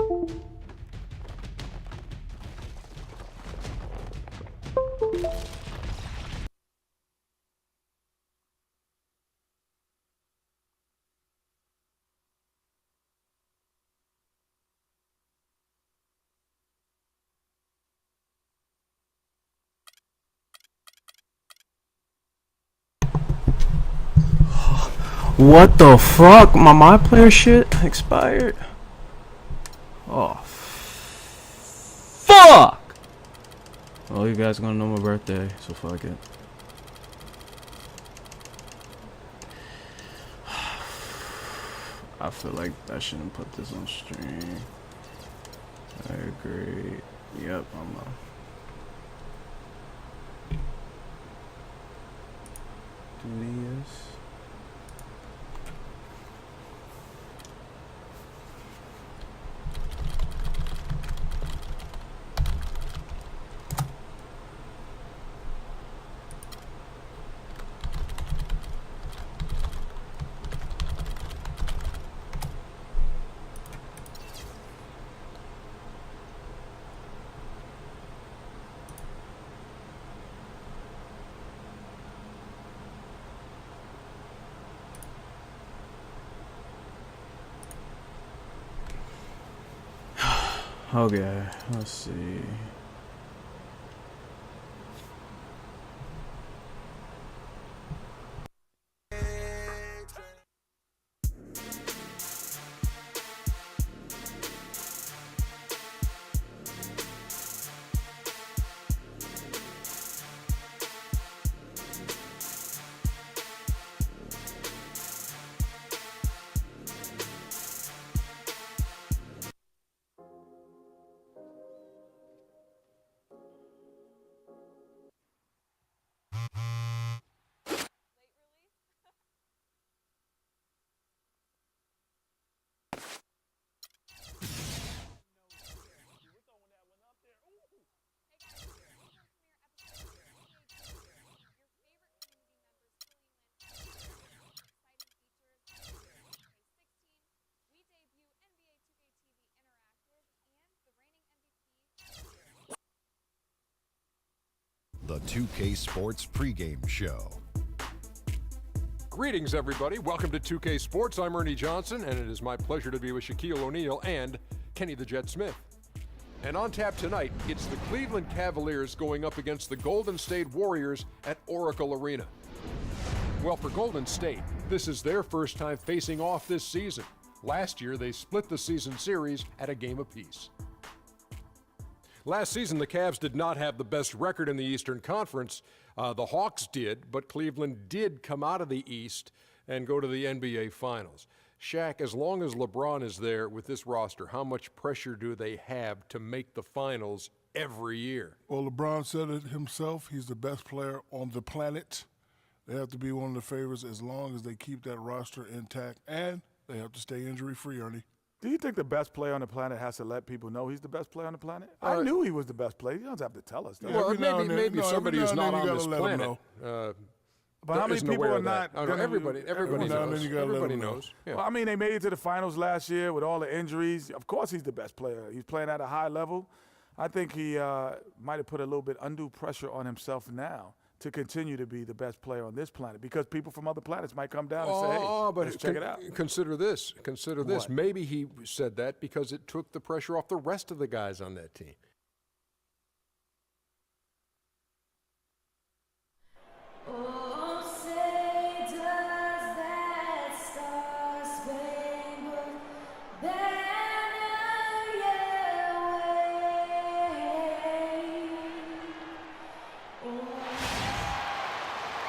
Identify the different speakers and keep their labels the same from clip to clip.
Speaker 1: What the fuck? My player shit expired? Oh, fuck! Well, you guys gonna know my birthday, so fuck it. I feel like I shouldn't put this on stream. I agree. Yep, I'm do this. Okay, let's see.
Speaker 2: The 2K Sports pregame show.
Speaker 3: Greetings, everybody. Welcome to 2K Sports. I'm Ernie Johnson, and it is my pleasure to be with Shaquille O'Neal and Kenny the Jet Smith. And on tap tonight, it's the Cleveland Cavaliers going up against the Golden State Warriors at Oracle Arena. Well, for Golden State, this is their first time facing off this season. Last year, they split the season series at a game apiece. Last season, the Cavs did not have the best record in the Eastern Conference. The Hawks did, but Cleveland did come out of the East and go to the NBA Finals. Shaq, as long as LeBron is there with this roster, how much pressure do they have to make the Finals every year?
Speaker 4: Well, LeBron said it himself. He's the best player on the planet. They have to be one of the favorites as long as they keep that roster intact, and they have to stay injury-free, Ernie.
Speaker 5: Do you think the best player on the planet has to let people know he's the best player on the planet? I knew he was the best player. You don't have to tell us that.
Speaker 3: Well, maybe somebody who's not on this planet.
Speaker 5: But how many people are not?
Speaker 3: Everybody knows. Yeah.
Speaker 5: Well, I mean, they made it to the finals last year with all the injuries. Of course he's the best player. He's playing at a high level. I think he might have put a little bit undue pressure on himself now to continue to be the best player on this planet, because people from other planets might come down and say, hey, let's check it out.
Speaker 3: Consider this. What? Maybe he said that because it took the pressure off the rest of the guys on that team.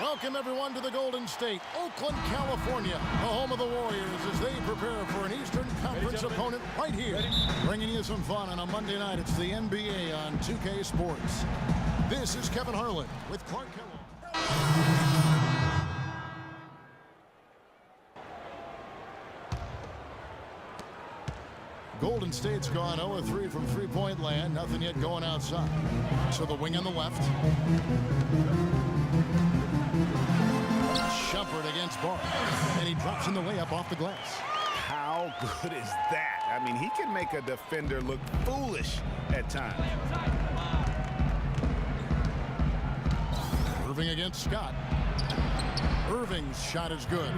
Speaker 2: Welcome, everyone, to the Golden State, Oakland, California, the home of the Warriors, as they prepare for an Eastern Conference opponent right here. Bringing you some fun on a Monday night. It's the NBA on 2K Sports. This is Kevin Harlan with Clark Kellogg. Golden State's gone 0-3 from three-point land. Nothing yet going outside. So the wing on the left. Shumpert against Barr, and he drops in the layup off the glass.
Speaker 6: How How good is that? I mean, he can make a defender look foolish at times.
Speaker 2: Irving against Scott. Irving's shot is good.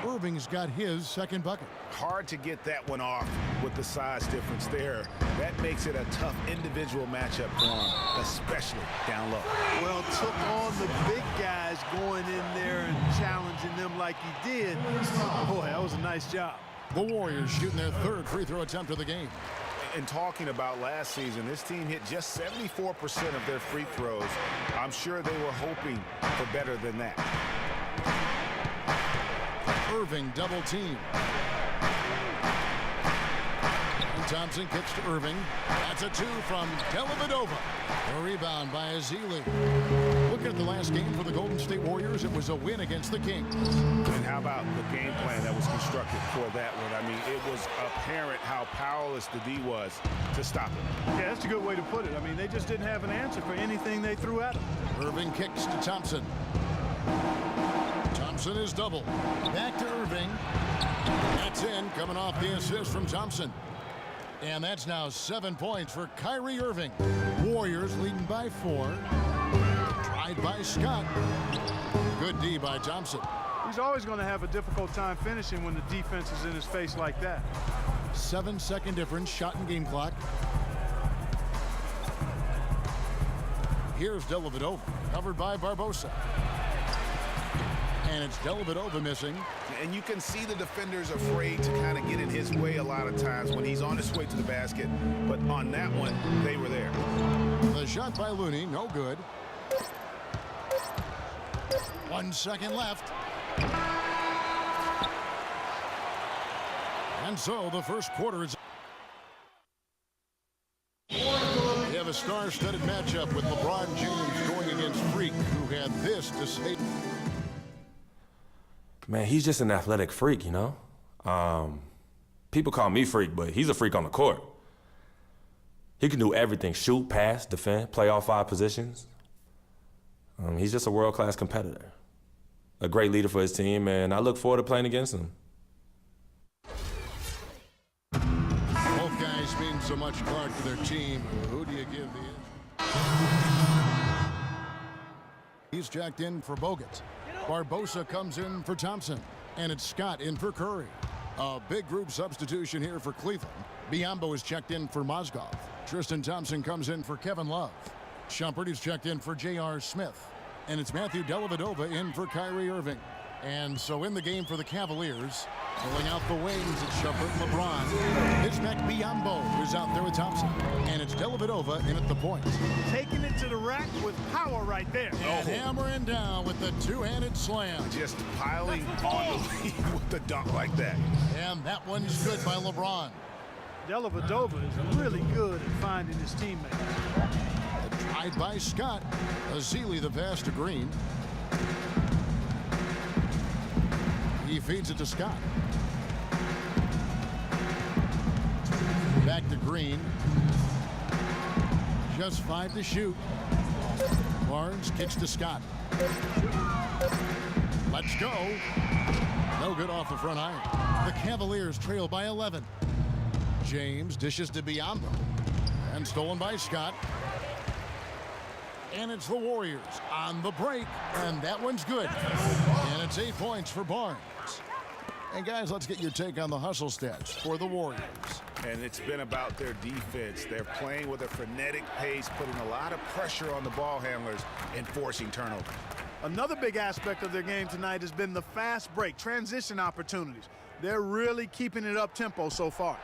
Speaker 2: Irving's got his second bucket.
Speaker 6: Hard to get that one off with the size difference there. That makes it a tough individual matchup for him, especially down low.
Speaker 7: Well, took on the big guys going in there and challenging them like he did. Boy, that was a nice job.
Speaker 2: The Warriors shooting their third free throw attempt of the game.
Speaker 6: And talking about last season, this team hit just 74% of their free throws. I'm sure they were hoping for better than that.
Speaker 2: Irving double team. And Thompson kicks to Irving. That's a two from Dellavedova. A rebound by Ezeli. Looking at the last game for the Golden State Warriors, it was a win against the Kings.
Speaker 6: And how about the game plan that was constructed for that one? I mean, it was apparent how powerless the D was to stop it.
Speaker 7: Yeah, that's a good way to put it. I mean, they just didn't have an answer for anything they threw at him.
Speaker 2: Irving kicks to Thompson. Thompson is double. Back to Irving. That's in, coming off the assist from Thompson. And that's now 7 points for Kyrie Irving. Warriors leading by 4. Tried by Scott. Good D by Thompson.
Speaker 7: He's always going to have a difficult time finishing when the defense is in his face like that.
Speaker 2: 7-second difference, shot and game clock. Here's Dellavedova, covered by Barbosa. And it's Dellavedova missing.
Speaker 6: And you can see the defenders afraid to kind of get in his way a lot of times when he's on his way to the basket. But on that one, they were there.
Speaker 2: The shot by Looney, no good. 1 second left. And so the first quarter is. They have a star-studded matchup with LeBron James going against Freak, who had this to say.
Speaker 8: Man, he's just an athletic freak, you know? People call me freak, but he's a freak on the court. He can do everything: shoot, pass, defend, play all 5 positions. He's just a world-class competitor, a great leader for his team, and I look forward to playing against him.
Speaker 2: Both guys mean so much Clark to their team. Who do you give the edge? He's checked in for Bogut. Barbosa comes in for Thompson. And it's Scott in for Curry. A big group substitution here for Cleveland. Biyombo is checked in for Mozgov. Tristan Thompson comes in for Kevin Love. Shumpert is checked in for J.R. Smith. And it's Matthew Dellavedova in for Kyrie Irving. And so in the game for the Cavaliers, pulling out the wings, it's Shumpert and LeBron. It's Mac Biyombo who's out there with Thompson. And it's Dellavedova in at the point.
Speaker 7: Taking it to the rack with power right there.
Speaker 2: And hammering down with the two-handed slam.
Speaker 6: Just piling on the lead with the dunk like that.
Speaker 2: And that one's good by LeBron.
Speaker 7: Dellavedova is really good at finding his teammates.
Speaker 2: Tried by Scott. Ezeli the pass to Green. He feeds it to Scott. Back to Green. Just 5 to shoot. Barnes kicks to Scott. Let's go. No good off the front iron. The Cavaliers trail by 11. James dishes to Biyombo. And stolen by Scott. And it's the Warriors on the break. And that one's good. And it's 8 points for Barnes. And guys, let's get your take on the hustle stats for the Warriors.
Speaker 6: And it's been about their defense. They're playing with a frenetic pace, putting a lot of pressure on the ball handlers and forcing turnovers.
Speaker 7: Another big aspect of their game tonight has been the fast break, transition opportunities. They're really keeping it up tempo so far.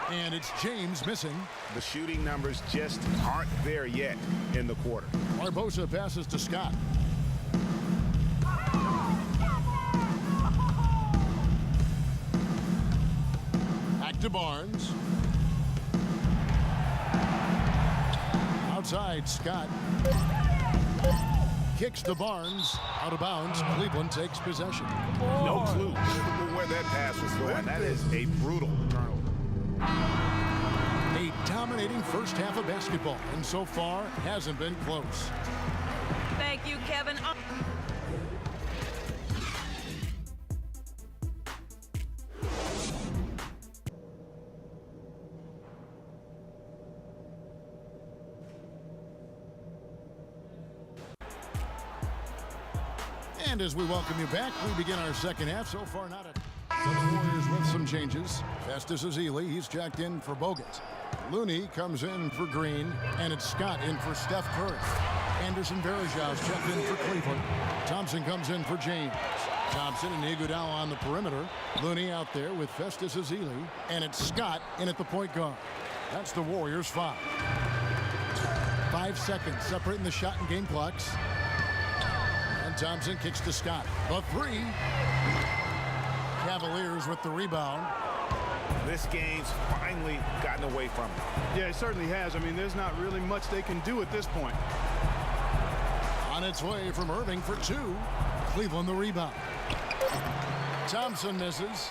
Speaker 2: And it's James missing.
Speaker 6: The shooting numbers just aren't there yet in the quarter.
Speaker 2: Barbosa passes to Scott. Back to Barnes. Outside, Scott. Kicks to Barnes. Out of bounds. Cleveland takes possession.
Speaker 6: No clue where that pass was going. That is a brutal turnover.
Speaker 2: A dominating first half of basketball, and so far hasn't been close.
Speaker 9: Thank you, Kevin.
Speaker 2: And as we welcome you back, we begin our second half. So far, not a... So the Warriors with some changes. Festus Ezeli, he's checked in for Bogut. Looney comes in for Green, and it's Scott in for Steph Curry. Anderson Varejão's checked in for Cleveland. Thompson comes in for James. Thompson and Iguodala on the perimeter. Looney out there with Festus Ezeli, and it's Scott in at the point guard. That's the Warriors' foul. 5 seconds separating the shot and game clocks. And Thompson kicks to Scott. The three. Cavaliers with the rebound.
Speaker 6: This game's finally gotten away from him.
Speaker 7: Yeah, it certainly has. I mean, there's not really much they can do at this point.
Speaker 2: On its way from Irving for two. Cleveland the rebound. Thompson misses.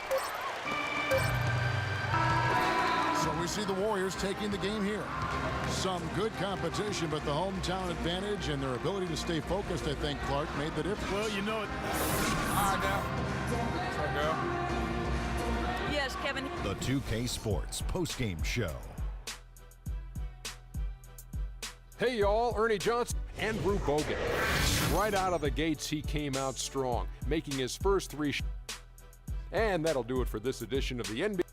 Speaker 2: So we see the Warriors taking the game here. Some good competition, but the hometown advantage and their ability to stay focused, I think, Clark, made the difference.
Speaker 7: Well, you know it.
Speaker 5: All right, now. What's up, girl?
Speaker 9: Yes, Kevin.
Speaker 10: The 2K Sports postgame show.
Speaker 3: Hey, y'all, Ernie Johnson, Andrew Bogut. Right out of the gates, he came out strong, making his first three. And that'll do it for this edition of the NBA.